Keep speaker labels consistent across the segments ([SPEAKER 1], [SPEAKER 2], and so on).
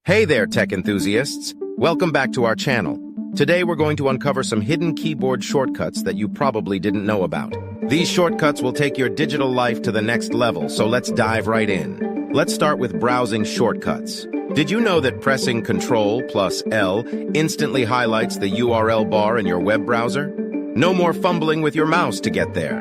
[SPEAKER 1] Hey there, tech enthusiasts! Welcome back to our channel. Today we're going to uncover some hidden keyboard shortcuts that you probably didn't know about. These shortcuts will take your digital life to the next level, so let's dive right in. Let's start with browsing shortcuts. Did you know that pressing Ctrl plus L instantly highlights the URL bar in your web browser? No more fumbling with your mouse to get there.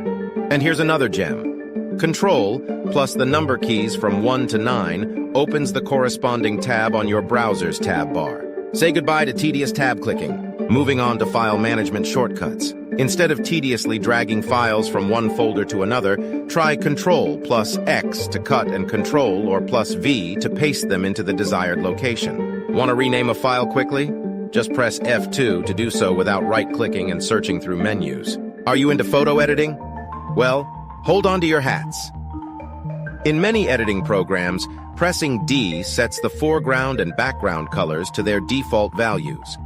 [SPEAKER 1] And here's another gem. Ctrl plus the number keys from 1 to 9 opens the corresponding tab on your browser's tab bar. Say goodbye to tedious tab clicking. Moving on to file management shortcuts. Instead of tediously dragging files from one folder to another, try Ctrl plus X to cut and Ctrl or plus V to paste them into the desired location. Want to rename a file quickly? Just press F2 to do so without right-clicking and searching through menus. Are you into photo editing? Well, hold on to your hats. In many editing programs, pressing D sets the foreground and background colors to their default values.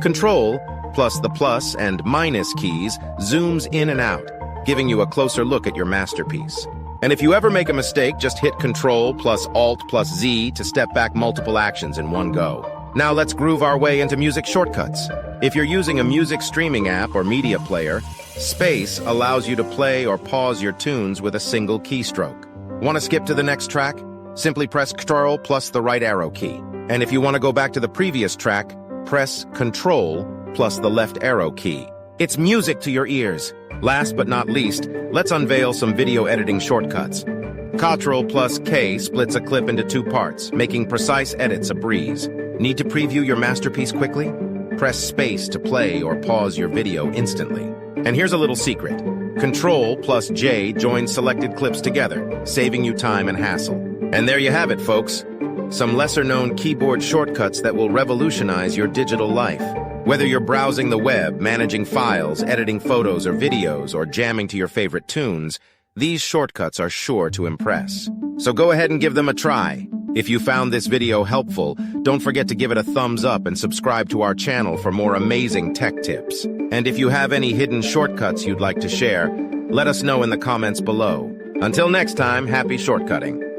[SPEAKER 1] Ctrl plus the plus and minus keys zooms in and out, giving you a closer look at your masterpiece. And if you ever make a mistake, just hit Ctrl plus Alt plus Z to step back multiple actions in one go. Now let's groove our way into music shortcuts. If you're using a music streaming app or media player, Space allows you to play or pause your tunes with a single keystroke. Want to skip to the next track? Simply press Ctrl plus the right arrow key. And if you want to go back to the previous track, press Ctrl plus the left arrow key. It's music to your ears. Last but not least, let's unveil some video editing shortcuts. Ctrl plus K splits a clip into two parts, making precise edits a breeze. Need to preview your masterpiece quickly? Press space to play or pause your video instantly. And here's a little secret. Ctrl plus J joins selected clips together, saving you time and hassle. And there you have it, folks. Some lesser-known keyboard shortcuts that will revolutionize your digital life. Whether you're browsing the web, managing files, editing photos or videos, or jamming to your favorite tunes, these shortcuts are sure to impress. So go ahead and give them a try. If you found this video helpful, don't forget to give it a thumbs up and subscribe to our channel for more amazing tech tips. And if you have any hidden shortcuts you'd like to share, let us know in the comments below. Until next time, happy shortcutting.